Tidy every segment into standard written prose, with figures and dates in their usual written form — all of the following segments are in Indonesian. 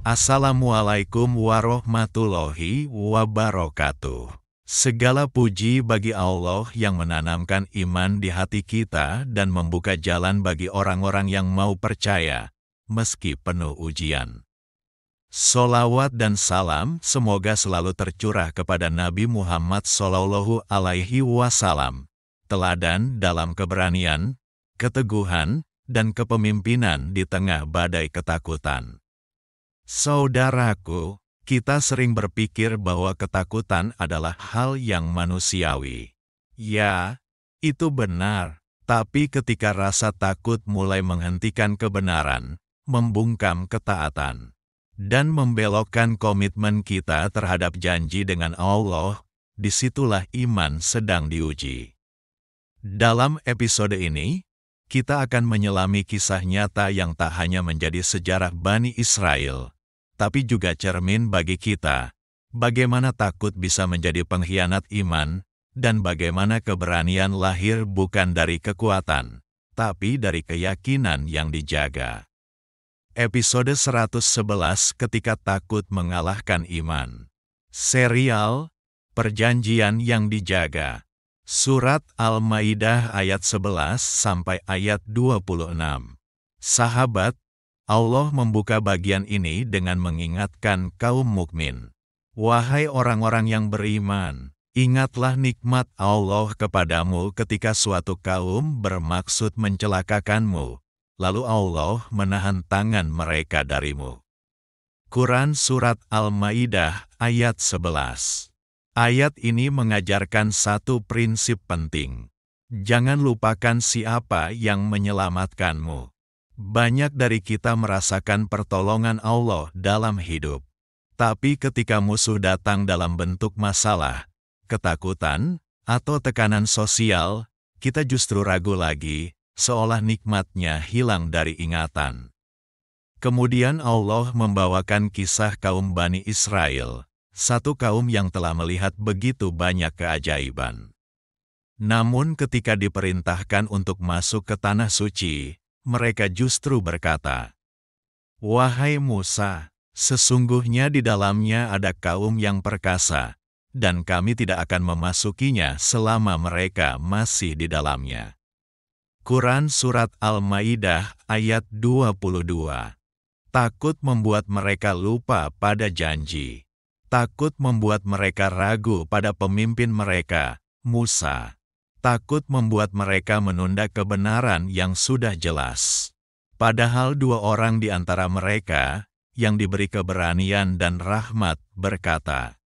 Assalamualaikum warahmatullahi wabarakatuh. Segala puji bagi Allah yang menanamkan iman di hati kita dan membuka jalan bagi orang-orang yang mau percaya, meski penuh ujian. Sholawat dan salam semoga selalu tercurah kepada Nabi Muhammad SAW, teladan dalam keberanian, keteguhan, dan kepemimpinan di tengah badai ketakutan. Saudaraku, kita sering berpikir bahwa ketakutan adalah hal yang manusiawi. Ya, itu benar. Tapi ketika rasa takut mulai menghentikan kebenaran, membungkam ketaatan, dan membelokkan komitmen kita terhadap janji dengan Allah, disitulah iman sedang diuji. Dalam episode ini, kita akan menyelami kisah nyata yang tak hanya menjadi sejarah Bani Israel, tapi juga cermin bagi kita, bagaimana takut bisa menjadi pengkhianat iman, dan bagaimana keberanian lahir bukan dari kekuatan, tapi dari keyakinan yang dijaga. Episode 111 Ketika Takut Mengalahkan Iman. Serial Perjanjian yang Dijaga. Surat Al-Maidah ayat 11 sampai ayat 26. Sahabat, Allah membuka bagian ini dengan mengingatkan kaum mukmin. Wahai orang-orang yang beriman, ingatlah nikmat Allah kepadamu ketika suatu kaum bermaksud mencelakakanmu, lalu Allah menahan tangan mereka darimu. Quran Surat Al-Maidah ayat 11. Ayat ini mengajarkan satu prinsip penting. Jangan lupakan siapa yang menyelamatkanmu. Banyak dari kita merasakan pertolongan Allah dalam hidup. Tapi ketika musuh datang dalam bentuk masalah, ketakutan, atau tekanan sosial, kita justru ragu lagi, seolah nikmatnya hilang dari ingatan. Kemudian Allah membawakan kisah kaum Bani Israel, satu kaum yang telah melihat begitu banyak keajaiban. Namun ketika diperintahkan untuk masuk ke Tanah Suci, mereka justru berkata, "Wahai Musa, sesungguhnya di dalamnya ada kaum yang perkasa, dan kami tidak akan memasukinya selama mereka masih di dalamnya." Quran Surat Al-Maidah ayat 22. Takut membuat mereka lupa pada janji. Takut membuat mereka ragu pada pemimpin mereka, Musa. Takut membuat mereka menunda kebenaran yang sudah jelas. Padahal dua orang di antara mereka, yang diberi keberanian dan rahmat, berkata,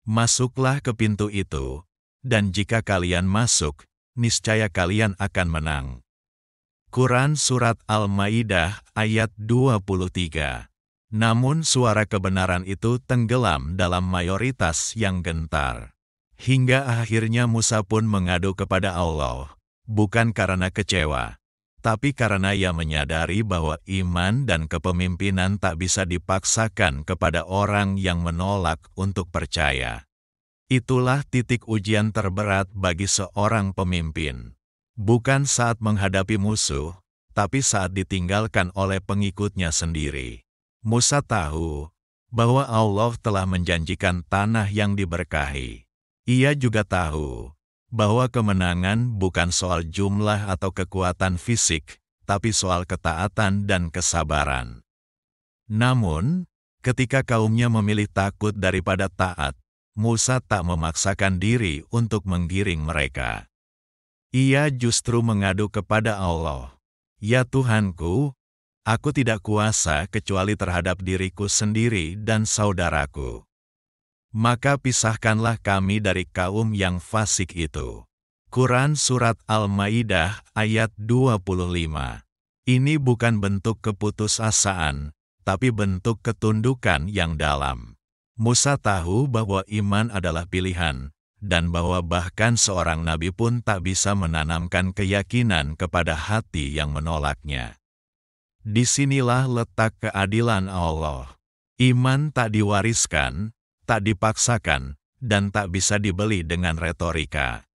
"Masuklah ke pintu itu, dan jika kalian masuk, niscaya kalian akan menang." Quran Surat Al-Maidah ayat 23. Namun suara kebenaran itu tenggelam dalam mayoritas yang gentar. Hingga akhirnya Musa pun mengadu kepada Allah, bukan karena kecewa, tapi karena ia menyadari bahwa iman dan kepemimpinan tak bisa dipaksakan kepada orang yang menolak untuk percaya. Itulah titik ujian terberat bagi seorang pemimpin. Bukan saat menghadapi musuh, tapi saat ditinggalkan oleh pengikutnya sendiri. Musa tahu bahwa Allah telah menjanjikan tanah yang diberkahi. Ia juga tahu bahwa kemenangan bukan soal jumlah atau kekuatan fisik, tapi soal ketaatan dan kesabaran. Namun, ketika kaumnya memilih takut daripada taat, Musa tak memaksakan diri untuk menggiring mereka. Ia justru mengadu kepada Allah, "Ya Tuhanku, aku tidak kuasa kecuali terhadap diriku sendiri dan saudaraku. Maka pisahkanlah kami dari kaum yang fasik itu." Quran Surat Al-Maidah ayat 25. Ini bukan bentuk keputusasaan, tapi bentuk ketundukan yang dalam. Musa tahu bahwa iman adalah pilihan, dan bahwa bahkan seorang nabi pun tak bisa menanamkan keyakinan kepada hati yang menolaknya. Disinilah letak keadilan Allah. Iman tak diwariskan, tak dipaksakan, dan tak bisa dibeli dengan retorika.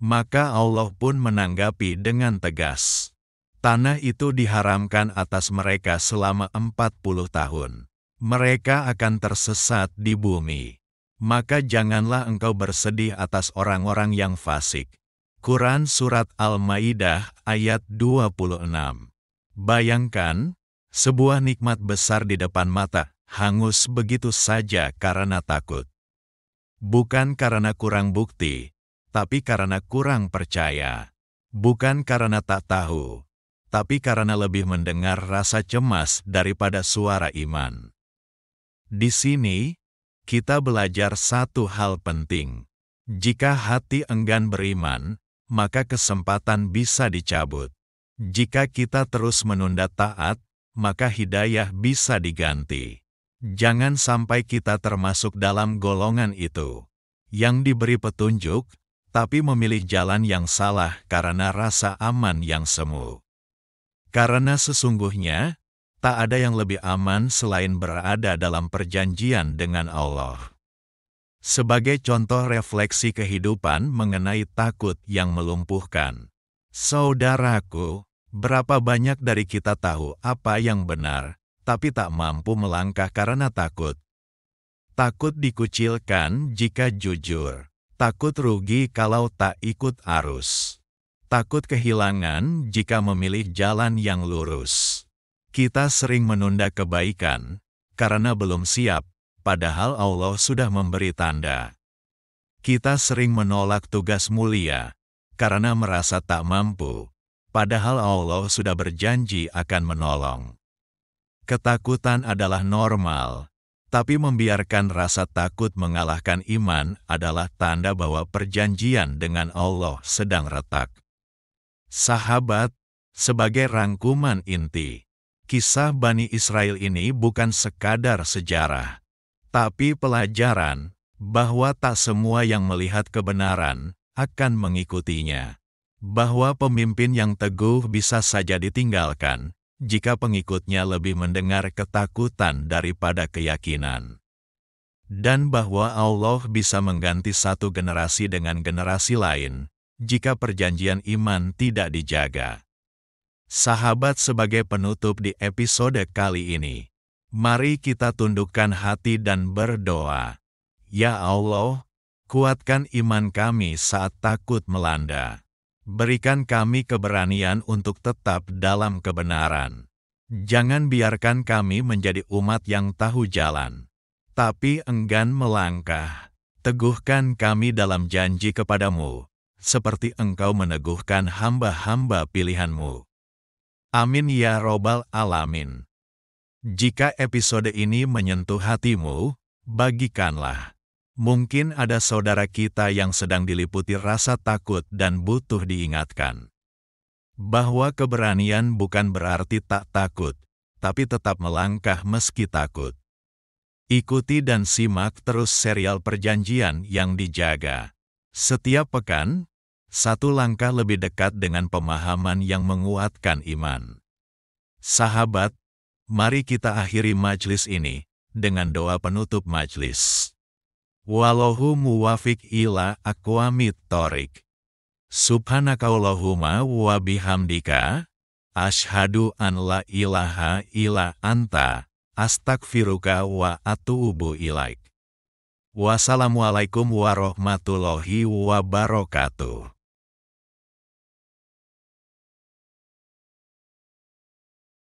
Maka Allah pun menanggapi dengan tegas. Tanah itu diharamkan atas mereka selama 40 tahun. mereka akan tersesat di bumi. Maka janganlah engkau bersedih atas orang-orang yang fasik. Quran Surat Al-Maidah ayat 26. Bayangkan, sebuah nikmat besar di depan mata, hangus begitu saja karena takut. Bukan karena kurang bukti, tapi karena kurang percaya. Bukan karena tak tahu, tapi karena lebih mendengar rasa cemas daripada suara iman. Di sini, kita belajar satu hal penting. Jika hati enggan beriman, maka kesempatan bisa dicabut. Jika kita terus menunda taat, maka hidayah bisa diganti. Jangan sampai kita termasuk dalam golongan itu, yang diberi petunjuk, tapi memilih jalan yang salah karena rasa aman yang semu. Karena sesungguhnya, tak ada yang lebih aman selain berada dalam perjanjian dengan Allah. Sebagai contoh refleksi kehidupan mengenai takut yang melumpuhkan. Saudaraku, berapa banyak dari kita tahu apa yang benar, tapi tak mampu melangkah karena takut. Takut dikucilkan jika jujur. Takut rugi kalau tak ikut arus. Takut kehilangan jika memilih jalan yang lurus. Kita sering menunda kebaikan karena belum siap, padahal Allah sudah memberi tanda. Kita sering menolak tugas mulia karena merasa tak mampu, padahal Allah sudah berjanji akan menolong. Ketakutan adalah normal. Tapi membiarkan rasa takut mengalahkan iman adalah tanda bahwa perjanjian dengan Allah sedang retak. Sahabat, sebagai rangkuman inti, kisah Bani Israel ini bukan sekadar sejarah, tapi pelajaran bahwa tak semua yang melihat kebenaran akan mengikutinya. Bahwa pemimpin yang teguh bisa saja ditinggalkan jika pengikutnya lebih mendengar ketakutan daripada keyakinan. Dan bahwa Allah bisa mengganti satu generasi dengan generasi lain, jika perjanjian iman tidak dijaga. Sahabat, sebagai penutup di episode kali ini, mari kita tundukkan hati dan berdoa. Ya Allah, kuatkan iman kami saat takut melanda. Berikan kami keberanian untuk tetap dalam kebenaran. Jangan biarkan kami menjadi umat yang tahu jalan, tapi enggan melangkah. Teguhkan kami dalam janji kepadamu, seperti Engkau meneguhkan hamba-hamba pilihan-Mu. Amin ya Robbal Alamin. Jika episode ini menyentuh hatimu, bagikanlah. Mungkin ada saudara kita yang sedang diliputi rasa takut dan butuh diingatkan bahwa keberanian bukan berarti tak takut, tapi tetap melangkah meski takut. Ikuti dan simak terus serial perjanjian yang dijaga. Setiap pekan, satu langkah lebih dekat dengan pemahaman yang menguatkan iman. Sahabat, mari kita akhiri majelis ini dengan doa penutup majelis. Wallahu muwafiq ila aqwamit thoriq. Subhanakallahumma wa bihamdika, asyhadu an la ilaha illa anta, astaghfiruka wa atubu ilaik. Wassalamualaikum warahmatullahi wabarakatuh.